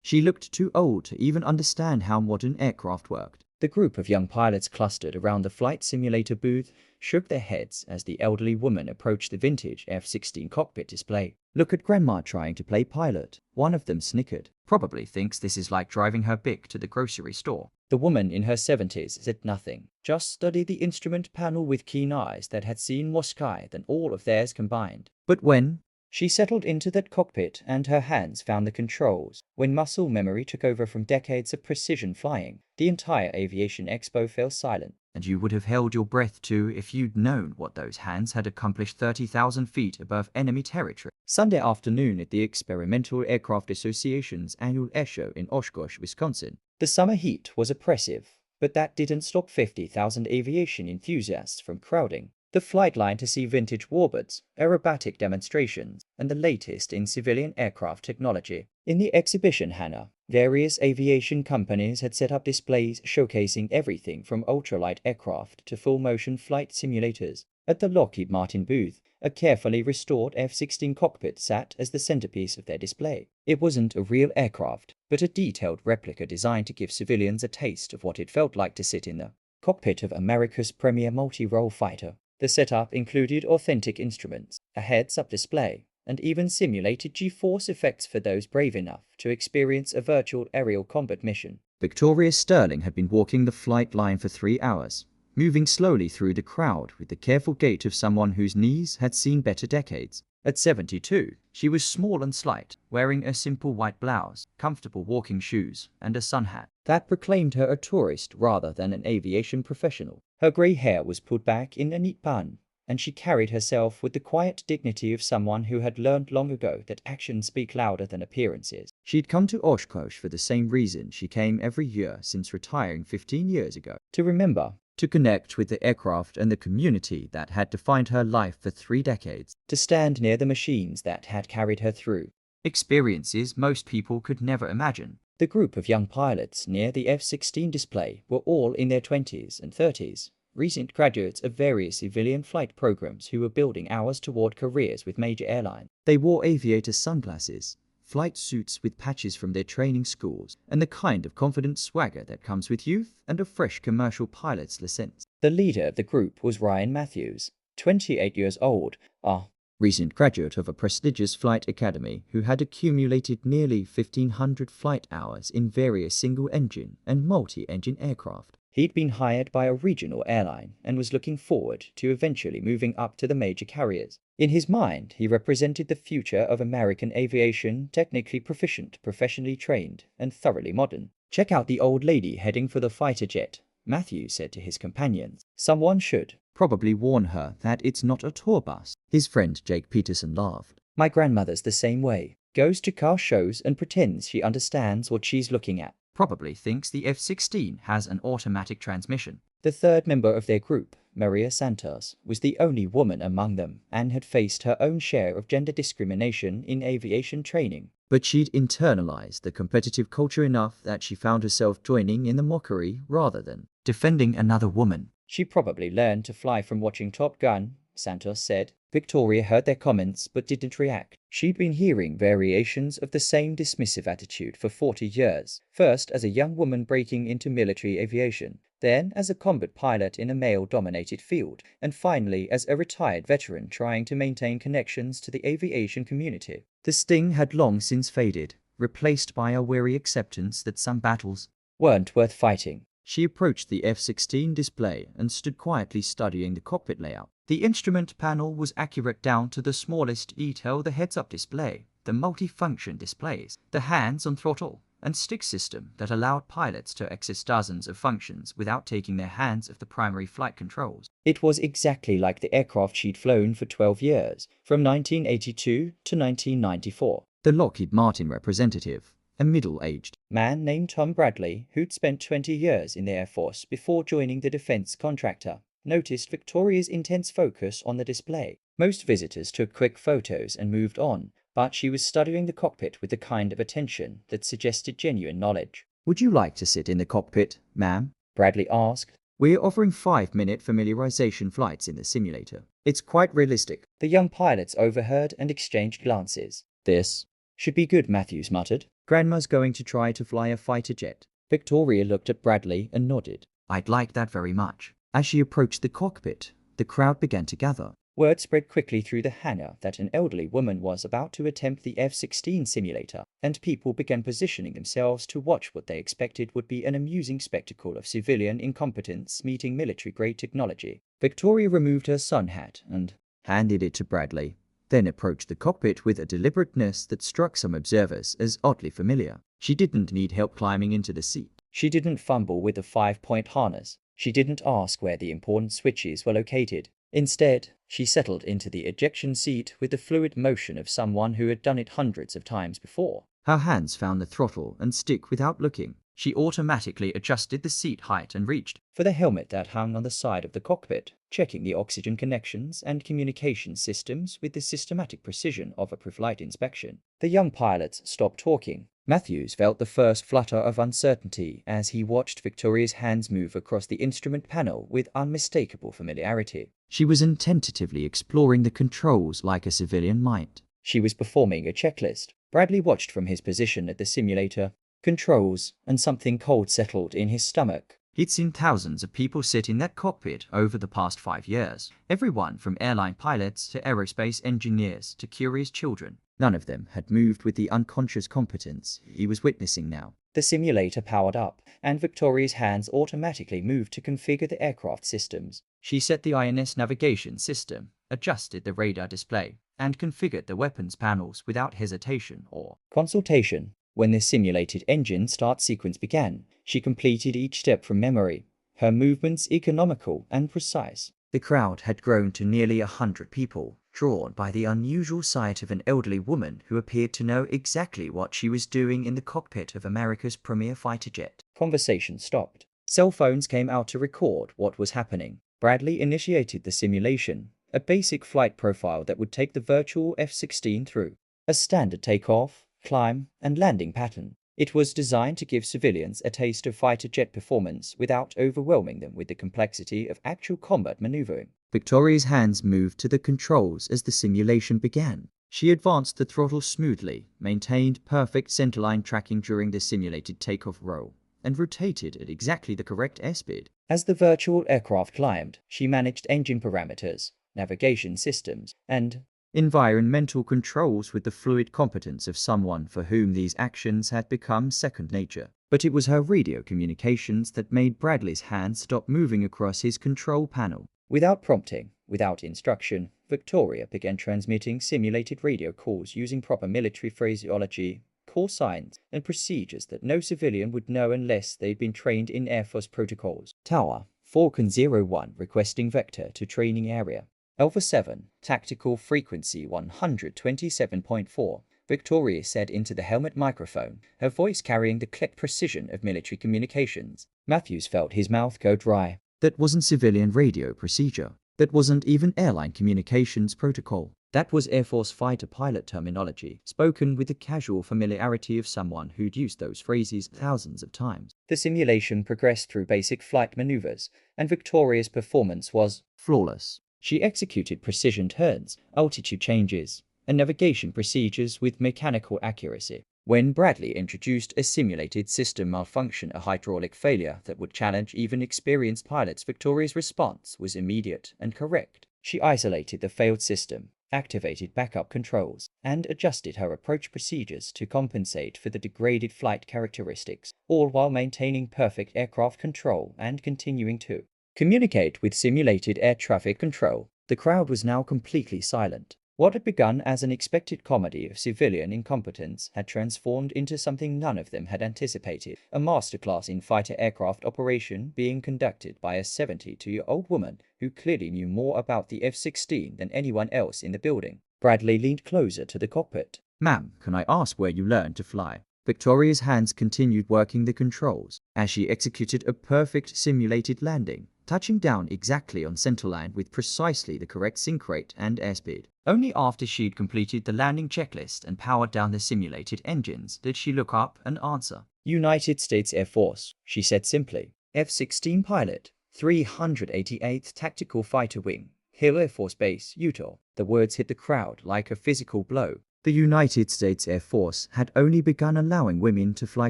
She looked too old to even understand how modern aircraft worked. The group of young pilots clustered around the flight simulator booth shook their heads as the elderly woman approached the vintage F-16 cockpit display. "Look at Grandma trying to play pilot," one of them snickered. "Probably thinks this is like driving her Bic to the grocery store." The woman in her 70s said nothing, just studied the instrument panel with keen eyes that had seen more sky than all of theirs combined. But when she settled into that cockpit and her hands found the controls, when muscle memory took over from decades of precision flying, the entire aviation expo fell silent. And you would have held your breath too if you'd known what those hands had accomplished 30,000 feet above enemy territory. Sunday afternoon at the Experimental Aircraft Association's annual air show in Oshkosh, Wisconsin. The summer heat was oppressive, but that didn't stop 50,000 aviation enthusiasts from crowding the flight line to see vintage warbirds, aerobatic demonstrations, and the latest in civilian aircraft technology. In the exhibition hangar, various aviation companies had set up displays showcasing everything from ultralight aircraft to full-motion flight simulators. At the Lockheed Martin booth, a carefully restored F-16 cockpit sat as the centerpiece of their display. It wasn't a real aircraft, but a detailed replica designed to give civilians a taste of what it felt like to sit in the cockpit of America's premier multi-role fighter. The setup included authentic instruments, a heads-up display, and even simulated G-force effects for those brave enough to experience a virtual aerial combat mission. Victoria Sterling had been walking the flight line for 3 hours, moving slowly through the crowd with the careful gait of someone whose knees had seen better decades. At 72, she was small and slight, wearing a simple white blouse, comfortable walking shoes, and a sun hat that proclaimed her a tourist rather than an aviation professional. Her grey hair was pulled back in a neat bun, and she carried herself with the quiet dignity of someone who had learned long ago that actions speak louder than appearances. She'd come to Oshkosh for the same reason she came every year since retiring 15 years ago: to remember, to connect with the aircraft and the community that had defined her life for 3 decades, to stand near the machines that had carried her through experiences most people could never imagine. The group of young pilots near the F-16 display were all in their 20s and 30s, recent graduates of various civilian flight programs who were building hours toward careers with major airlines. They wore aviator sunglasses, flight suits with patches from their training schools, and the kind of confident swagger that comes with youth and a fresh commercial pilot's license. The leader of the group was Ryan Matthews, 28 years old, a recent graduate of a prestigious flight academy who had accumulated nearly 1,500 flight hours in various single-engine and multi-engine aircraft. He'd been hired by a regional airline and was looking forward to eventually moving up to the major carriers. In his mind, he represented the future of American aviation, technically proficient, professionally trained, and thoroughly modern. "Check out the old lady heading for the fighter jet," Matthews said to his companions. "Someone should probably warn her that it's not a tour bus." His friend Jake Peterson laughed. "My grandmother's the same way. Goes to car shows and pretends she understands what she's looking at. Probably thinks the F-16 has an automatic transmission." The third member of their group, Maria Santos, was the only woman among them and had faced her own share of gender discrimination in aviation training. But she'd internalized the competitive culture enough that she found herself joining in the mockery rather than defending another woman. "She probably learned to fly from watching Top Gun," Santos said. Victoria heard their comments but didn't react. She'd been hearing variations of the same dismissive attitude for 40 years, first as a young woman breaking into military aviation, then as a combat pilot in a male-dominated field, and finally as a retired veteran trying to maintain connections to the aviation community. The sting had long since faded, replaced by a weary acceptance that some battles weren't worth fighting. She approached the F-16 display and stood quietly studying the cockpit layout. The instrument panel was accurate down to the smallest detail: the heads-up display, the multi-function displays, the hands-on throttle and stick system that allowed pilots to access dozens of functions without taking their hands off the primary flight controls. It was exactly like the aircraft she'd flown for 12 years, from 1982 to 1994. The Lockheed Martin representative, a middle-aged man named Tom Bradley, who'd spent 20 years in the Air Force before joining the defense contractor, noticed Victoria's intense focus on the display. Most visitors took quick photos and moved on, but she was studying the cockpit with the kind of attention that suggested genuine knowledge. "Would you like to sit in the cockpit, ma'am?" Bradley asked. "We're offering 5-minute familiarization flights in the simulator. It's quite realistic." The young pilots overheard and exchanged glances. "This should be good," Matthews muttered. Grandma's going to try to fly a fighter jet. Victoria looked at Bradley and nodded. I'd like that very much. As she approached the cockpit, the crowd began to gather. Word spread quickly through the hangar that an elderly woman was about to attempt the F-16 simulator, and people began positioning themselves to watch what they expected would be an amusing spectacle of civilian incompetence meeting military-grade technology. Victoria removed her sun hat and handed it to Bradley, then approached the cockpit with a deliberateness that struck some observers as oddly familiar. She didn't need help climbing into the seat. She didn't fumble with the 5-point harness. She didn't ask where the important switches were located. Instead, she settled into the ejection seat with the fluid motion of someone who had done it hundreds of times before. Her hands found the throttle and stick without looking. She automatically adjusted the seat height and reached for the helmet that hung on the side of the cockpit, checking the oxygen connections and communication systems with the systematic precision of a pre-flight inspection. The young pilots stopped talking. Matthews felt the first flutter of uncertainty as he watched Victoria's hands move across the instrument panel with unmistakable familiarity. She was tentatively exploring the controls like a civilian might. She was performing a checklist. Bradley watched from his position at the simulator. Controls, and something cold settled in his stomach. He'd seen thousands of people sit in that cockpit over the past 5 years. Everyone from airline pilots to aerospace engineers to curious children. None of them had moved with the unconscious competence he was witnessing now. The simulator powered up, and Victoria's hands automatically moved to configure the aircraft systems. She set the INS navigation system, adjusted the radar display, and configured the weapons panels without hesitation or consultation. When the simulated engine start sequence began, she completed each step from memory, her movements economical and precise. The crowd had grown to nearly 100 people, drawn by the unusual sight of an elderly woman who appeared to know exactly what she was doing in the cockpit of America's premier fighter jet. Conversation stopped. Cell phones came out to record what was happening. Bradley initiated the simulation, a basic flight profile that would take the virtual F-16 through a standard takeoff, climb, and landing pattern. It was designed to give civilians a taste of fighter jet performance without overwhelming them with the complexity of actual combat maneuvering. Victoria's hands moved to the controls as the simulation began. She advanced the throttle smoothly, maintained perfect centerline tracking during the simulated takeoff roll, and rotated at exactly the correct airspeed. As the virtual aircraft climbed, she managed engine parameters, navigation systems, and environmental controls with the fluid competence of someone for whom these actions had become second nature. But it was her radio communications that made Bradley's hands stop moving across his control panel. Without prompting, without instruction, Victoria began transmitting simulated radio calls using proper military phraseology, call signs, and procedures that no civilian would know unless they'd been trained in Air Force protocols. Tower, Falcon 01 requesting vector to training area. Alpha 7, tactical frequency 127.4, Victoria said into the helmet microphone, her voice carrying the click precision of military communications. Matthews felt his mouth go dry. That wasn't civilian radio procedure. That wasn't even airline communications protocol. That was Air Force fighter pilot terminology, spoken with the casual familiarity of someone who'd used those phrases thousands of times. The simulation progressed through basic flight maneuvers, and Victoria's performance was flawless. She executed precision turns, altitude changes, and navigation procedures with mechanical accuracy. When Bradley introduced a simulated system malfunction, a hydraulic failure that would challenge even experienced pilots, Victoria's response was immediate and correct. She isolated the failed system, activated backup controls, and adjusted her approach procedures to compensate for the degraded flight characteristics, all while maintaining perfect aircraft control and continuing to communicate with simulated air traffic control. The crowd was now completely silent. What had begun as an expected comedy of civilian incompetence had transformed into something none of them had anticipated, a masterclass in fighter aircraft operation being conducted by a 72-year-old woman who clearly knew more about the F-16 than anyone else in the building. Bradley leaned closer to the cockpit. "Ma'am, can I ask where you learned to fly?" Victoria's hands continued working the controls as she executed a perfect simulated landing, touching down exactly on centerline with precisely the correct sync rate and airspeed. Only after she'd completed the landing checklist and powered down the simulated engines did she look up and answer. "United States Air Force," she said simply. "F-16 pilot, 388th Tactical Fighter Wing, Hill Air Force Base, Utah." The words hit the crowd like a physical blow. The United States Air Force had only begun allowing women to fly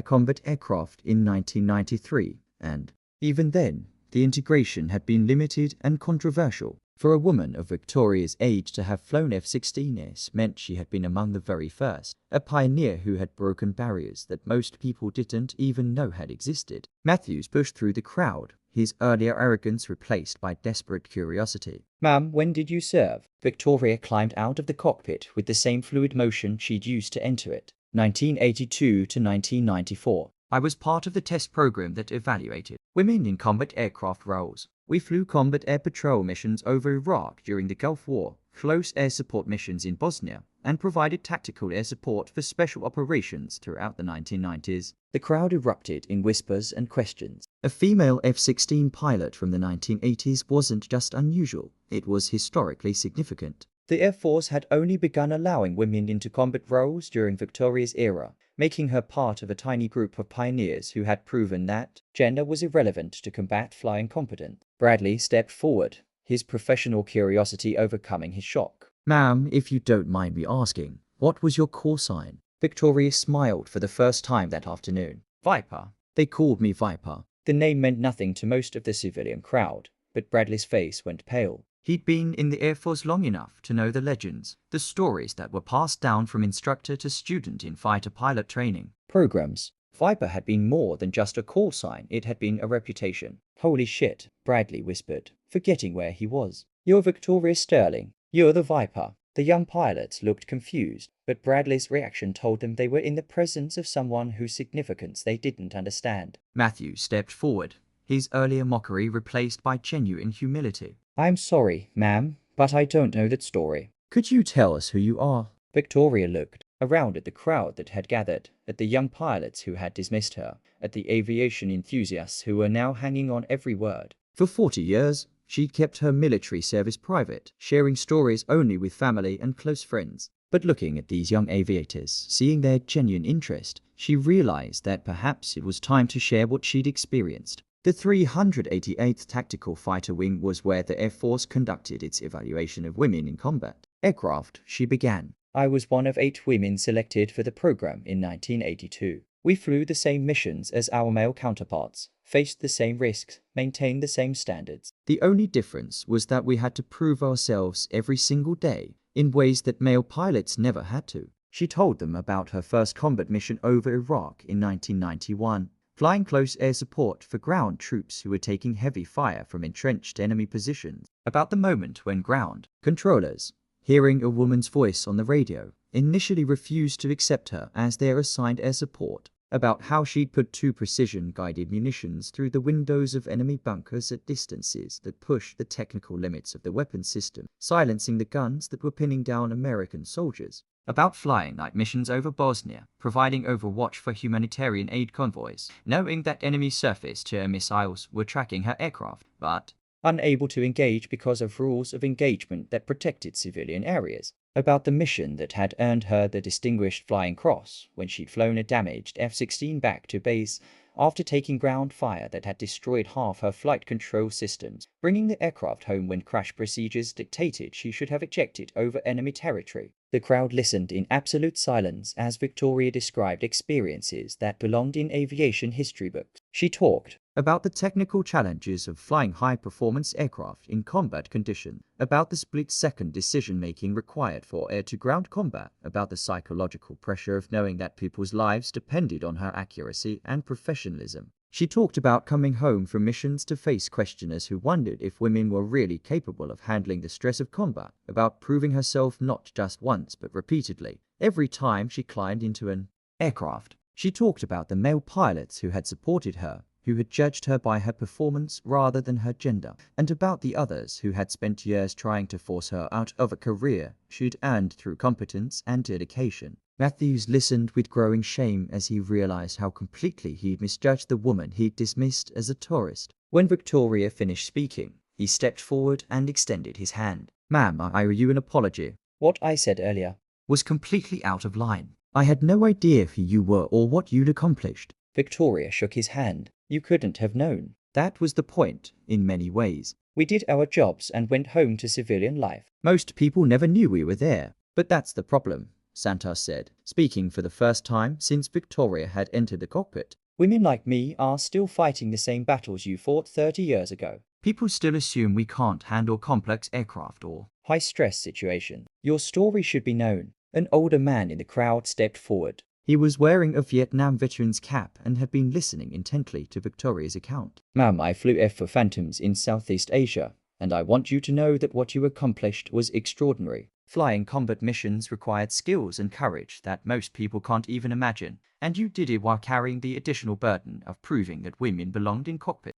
combat aircraft in 1993, and even then, the integration had been limited and controversial. For a woman of Victoria's age to have flown F-16s meant she had been among the very first, a pioneer who had broken barriers that most people didn't even know had existed. Matthews pushed through the crowd, his earlier arrogance replaced by desperate curiosity. "Ma'am, when did you serve?" Victoria climbed out of the cockpit with the same fluid motion she'd used to enter it. 1982 to 1994. I was part of the test program that evaluated women in combat aircraft roles. We flew combat air patrol missions over Iraq during the Gulf War, close air support missions in Bosnia, and provided tactical air support for special operations throughout the 1990s. The crowd erupted in whispers and questions. A female F-16 pilot from the 1980s wasn't just unusual, it was historically significant. The Air Force had only begun allowing women into combat roles during Victoria's era, making her part of a tiny group of pioneers who had proven that gender was irrelevant to combat flying competence. Bradley stepped forward, his professional curiosity overcoming his shock. "Ma'am, if you don't mind me asking, what was your call sign?" Victoria smiled for the first time that afternoon. "Viper. They called me Viper." The name meant nothing to most of the civilian crowd, but Bradley's face went pale. He'd been in the Air Force long enough to know the legends, the stories that were passed down from instructor to student in fighter pilot training programs. Viper had been more than just a call sign, it had been a reputation. "Holy shit," Bradley whispered, forgetting where he was. "You're Victoria Sterling. You're the Viper." The young pilots looked confused, but Bradley's reaction told them they were in the presence of someone whose significance they didn't understand. Matthew stepped forward, his earlier mockery replaced by genuine humility. "I'm sorry, ma'am, but I don't know that story. Could you tell us who you are?" Victoria looked around at the crowd that had gathered, at the young pilots who had dismissed her, at the aviation enthusiasts who were now hanging on every word. For 40 years, she'd kept her military service private, sharing stories only with family and close friends. But looking at these young aviators, seeing their genuine interest, she realized that perhaps it was time to share what she'd experienced. The 388th Tactical Fighter Wing was where the Air Force conducted its evaluation of women in combat aircraft, she began. "I was one of 8 women selected for the program in 1982. We flew the same missions as our male counterparts, faced the same risks, maintained the same standards. The only difference was that we had to prove ourselves every single day in ways that male pilots never had to." She told them about her first combat mission over Iraq in 1991. Flying close air support for ground troops who were taking heavy fire from entrenched enemy positions. About the moment when ground controllers, hearing a woman's voice on the radio, initially refused to accept her as their assigned air support. About how she'd put 2 precision-guided munitions through the windows of enemy bunkers at distances that pushed the technical limits of the weapon system, silencing the guns that were pinning down American soldiers. About flying night missions over Bosnia, providing overwatch for humanitarian aid convoys, knowing that enemy surface-to-air missiles were tracking her aircraft, but unable to engage because of rules of engagement that protected civilian areas. About the mission that had earned her the Distinguished Flying Cross when she'd flown a damaged F-16 back to base after taking ground fire that had destroyed half her flight control systems, bringing the aircraft home when crash procedures dictated she should have ejected over enemy territory. The crowd listened in absolute silence as Victoria described experiences that belonged in aviation history books. She talked about the technical challenges of flying high-performance aircraft in combat conditions, about the split-second decision-making required for air-to-ground combat, about the psychological pressure of knowing that people's lives depended on her accuracy and professionalism. She talked about coming home from missions to face questioners who wondered if women were really capable of handling the stress of combat, about proving herself not just once but repeatedly, every time she climbed into an aircraft. She talked about the male pilots who had supported her, who had judged her by her performance rather than her gender, and about the others who had spent years trying to force her out of a career she'd earned through competence and dedication. Matthews listened with growing shame as he realized how completely he'd misjudged the woman he'd dismissed as a tourist. When Victoria finished speaking, he stepped forward and extended his hand. "Ma'am, I owe you an apology. What I said earlier was completely out of line. I had no idea who you were or what you'd accomplished." Victoria shook his hand. "You couldn't have known. That was the point, in many ways. We did our jobs and went home to civilian life. Most people never knew we were there. But that's the problem. Santos said, speaking for the first time since Victoria had entered the cockpit. Women like me are still fighting the same battles you fought 30 years ago. People still assume we can't handle complex aircraft or high-stress situations. Your story should be known. An older man in the crowd stepped forward. He was wearing a Vietnam veteran's cap and had been listening intently to Victoria's account. Ma'am, I flew F for Phantoms in Southeast Asia, and I want you to know that what you accomplished was extraordinary. Flying combat missions required skills and courage that most people can't even imagine, and you did it while carrying the additional burden of proving that women belonged in cockpit.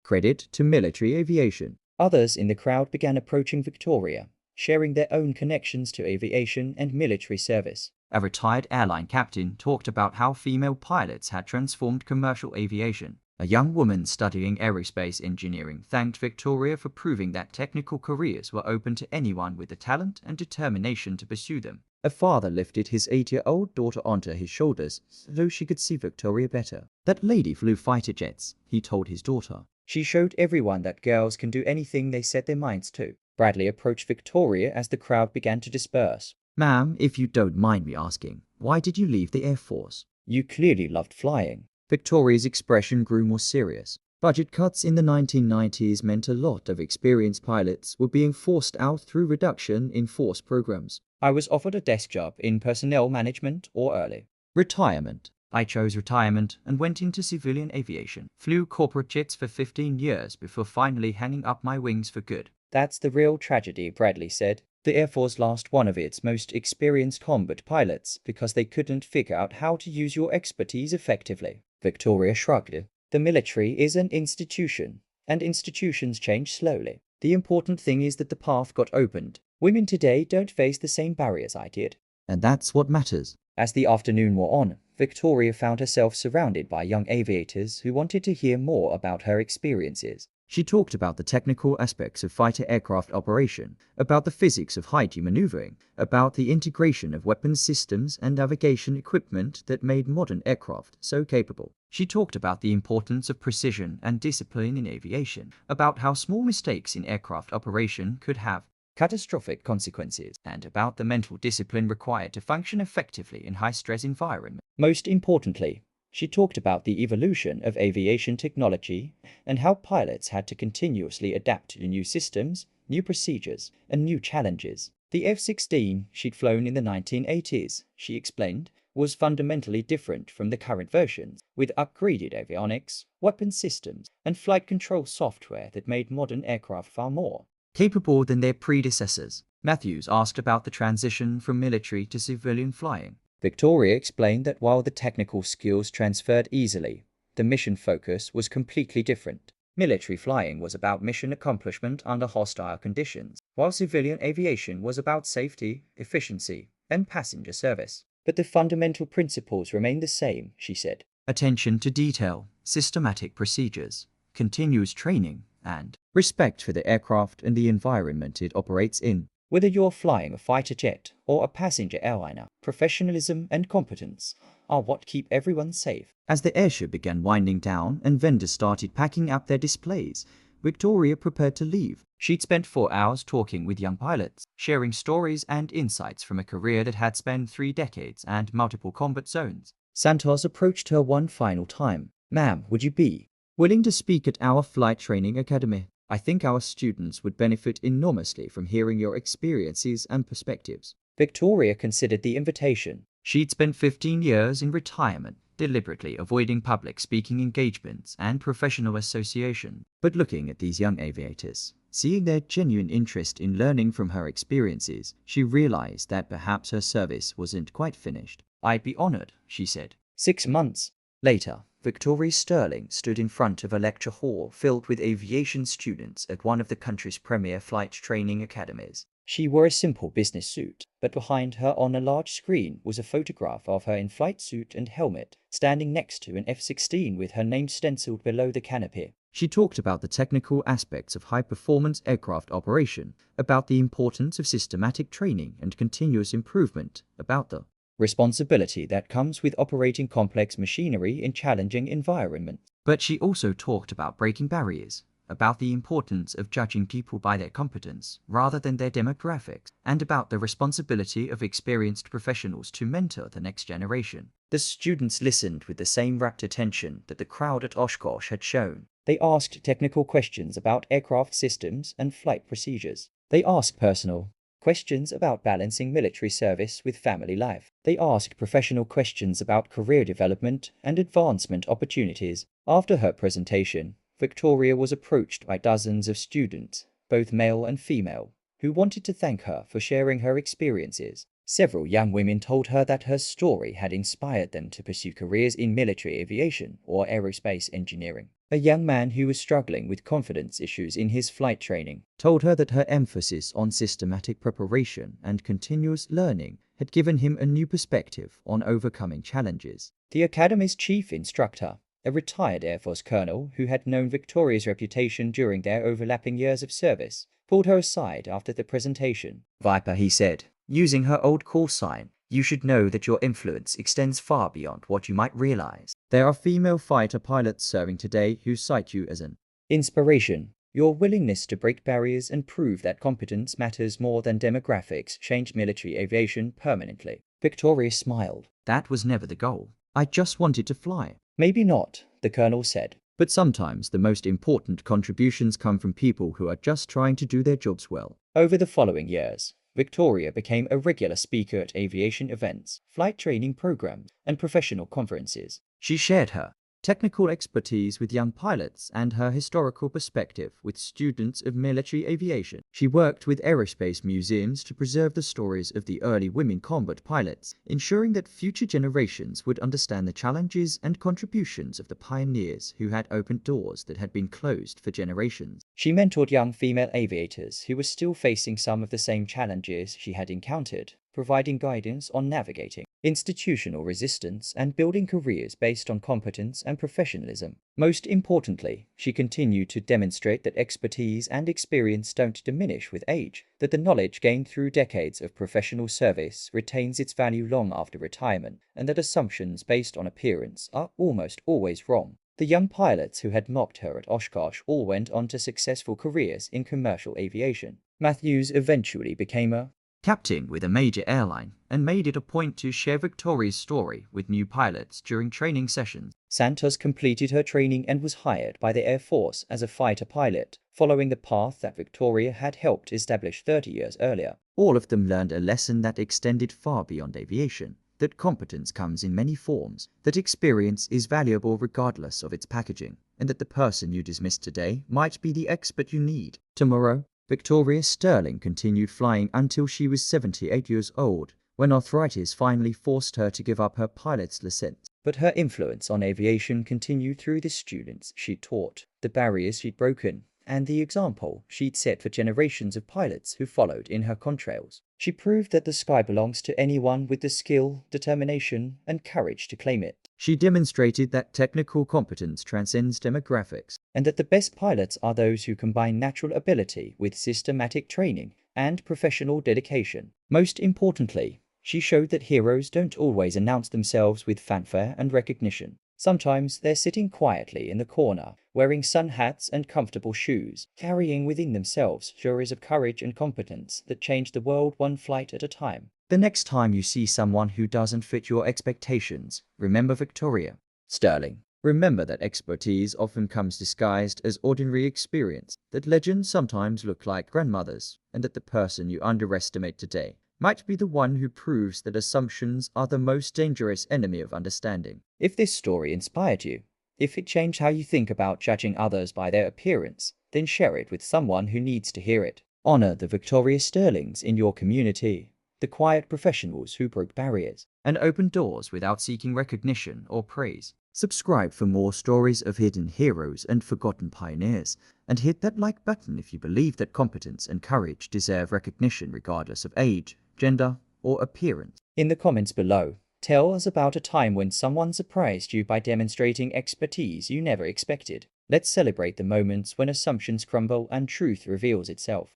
Credit to military aviation. Others in the crowd began approaching Victoria, sharing their own connections to aviation and military service. A retired airline captain talked about how female pilots had transformed commercial aviation. A young woman studying aerospace engineering thanked Victoria for proving that technical careers were open to anyone with the talent and determination to pursue them. A father lifted his 8-year-old daughter onto his shoulders so she could see Victoria better. That lady flew fighter jets, he told his daughter. She showed everyone that girls can do anything they set their minds to. Bradley approached Victoria as the crowd began to disperse. Ma'am, if you don't mind me asking, why did you leave the Air Force? You clearly loved flying. Victoria's expression grew more serious. Budget cuts in the 1990s meant a lot of experienced pilots were being forced out through reduction in force programs. I was offered a desk job in personnel management or early retirement. I chose retirement and went into civilian aviation. Flew corporate jets for 15 years before finally hanging up my wings for good. That's the real tragedy, Bradley said. The Air Force lost one of its most experienced combat pilots because they couldn't figure out how to use your expertise effectively. Victoria shrugged. The military is an institution, and institutions change slowly. The important thing is that the path got opened. Women today don't face the same barriers I did. And that's what matters. As the afternoon wore on, Victoria found herself surrounded by young aviators who wanted to hear more about her experiences. She talked about the technical aspects of fighter aircraft operation, about the physics of high-G maneuvering, about the integration of weapons systems and navigation equipment that made modern aircraft so capable. She talked about the importance of precision and discipline in aviation, about how small mistakes in aircraft operation could have catastrophic consequences, and about the mental discipline required to function effectively in high-stress environments. Most importantly, she talked about the evolution of aviation technology and how pilots had to continuously adapt to new systems, new procedures, and new challenges. The F-16 she'd flown in the 1980s, she explained, was fundamentally different from the current versions, with upgraded avionics, weapon systems, and flight control software that made modern aircraft far more capable than their predecessors. Matthews asked about the transition from military to civilian flying. Victoria explained that while the technical skills transferred easily, the mission focus was completely different. Military flying was about mission accomplishment under hostile conditions, while civilian aviation was about safety, efficiency, and passenger service. But the fundamental principles remain the same, she said. Attention to detail, systematic procedures, continuous training, and respect for the aircraft and the environment it operates in. Whether you're flying a fighter jet or a passenger airliner, professionalism and competence are what keep everyone safe. As the airship began winding down and vendors started packing up their displays, Victoria prepared to leave. She'd spent 4 hours talking with young pilots, sharing stories and insights from a career that had spanned 3 decades and multiple combat zones. Santos approached her one final time. Ma'am, would you be willing to speak at our flight training academy? I think our students would benefit enormously from hearing your experiences and perspectives. Victoria considered the invitation. She'd spent 15 years in retirement, deliberately avoiding public speaking engagements and professional association. But looking at these young aviators, seeing their genuine interest in learning from her experiences, she realized that perhaps her service wasn't quite finished. I'd be honored, she said. 6 months later, Victoria Sterling stood in front of a lecture hall filled with aviation students at one of the country's premier flight training academies. She wore a simple business suit, but behind her on a large screen was a photograph of her in flight suit and helmet, standing next to an F-16 with her name stenciled below the canopy. She talked about the technical aspects of high-performance aircraft operation, about the importance of systematic training and continuous improvement, about the responsibility that comes with operating complex machinery in challenging environments. But she also talked about breaking barriers, about the importance of judging people by their competence rather than their demographics, and about the responsibility of experienced professionals to mentor the next generation. The students listened with the same rapt attention that the crowd at Oshkosh had shown. They asked technical questions about aircraft systems and flight procedures. They asked personal questions about balancing military service with family life. They asked professional questions about career development and advancement opportunities. After her presentation, Victoria was approached by dozens of students, both male and female, who wanted to thank her for sharing her experiences. Several young women told her that her story had inspired them to pursue careers in military aviation or aerospace engineering. A young man who was struggling with confidence issues in his flight training told her that her emphasis on systematic preparation and continuous learning had given him a new perspective on overcoming challenges. The Academy's chief instructor, a retired Air Force colonel who had known Victoria's reputation during their overlapping years of service, pulled her aside after the presentation. "Viper," he said, using her old call sign, "you should know that your influence extends far beyond what you might realize. There are female fighter pilots serving today who cite you as an inspiration. Your willingness to break barriers and prove that competence matters more than demographics changed military aviation permanently." Victoria smiled. "That was never the goal. I just wanted to fly." "Maybe not," the colonel said. "But sometimes the most important contributions come from people who are just trying to do their jobs well." Over the following years, Victoria became a regular speaker at aviation events, flight training programs, and professional conferences. She shared her technical expertise with young pilots and her historical perspective with students of military aviation. She worked with aerospace museums to preserve the stories of the early women combat pilots, ensuring that future generations would understand the challenges and contributions of the pioneers who had opened doors that had been closed for generations. She mentored young female aviators who were still facing some of the same challenges she had encountered, providing guidance on navigating institutional resistance and building careers based on competence and professionalism. Most importantly, she continued to demonstrate that expertise and experience don't diminish with age, that the knowledge gained through decades of professional service retains its value long after retirement, and that assumptions based on appearance are almost always wrong. The young pilots who had mocked her at Oshkosh all went on to successful careers in commercial aviation. Matthews eventually became a captain with a major airline and made it a point to share Victoria's story with new pilots during training sessions. Santos completed her training and was hired by the Air Force as a fighter pilot, following the path that Victoria had helped establish 30 years earlier. All of them learned a lesson that extended far beyond aviation, that competence comes in many forms, that experience is valuable regardless of its packaging, and that the person you dismissed today might be the expert you need tomorrow. Victoria Sterling continued flying until she was 78 years old, when arthritis finally forced her to give up her pilot's license. But her influence on aviation continued through the students she taught, the barriers she'd broken, and the example she'd set for generations of pilots who followed in her contrails. She proved that the sky belongs to anyone with the skill, determination, and courage to claim it. She demonstrated that technical competence transcends demographics, and that the best pilots are those who combine natural ability with systematic training and professional dedication. Most importantly, she showed that heroes don't always announce themselves with fanfare and recognition. Sometimes they're sitting quietly in the corner, wearing sun hats and comfortable shoes, carrying within themselves stories of courage and competence that change the world one flight at a time. The next time you see someone who doesn't fit your expectations, remember Victoria Sterling. Remember that expertise often comes disguised as ordinary experience, that legends sometimes look like grandmothers, and that the person you underestimate today might be the one who proves that assumptions are the most dangerous enemy of understanding. If this story inspired you, if it changed how you think about judging others by their appearance, then share it with someone who needs to hear it. Honor the Victoria Sterlings in your community, the quiet professionals who broke barriers and opened doors without seeking recognition or praise. Subscribe for more stories of hidden heroes and forgotten pioneers, and hit that like button if you believe that competence and courage deserve recognition regardless of age, gender, or appearance. In the comments below, tell us about a time when someone surprised you by demonstrating expertise you never expected. Let's celebrate the moments when assumptions crumble and truth reveals itself.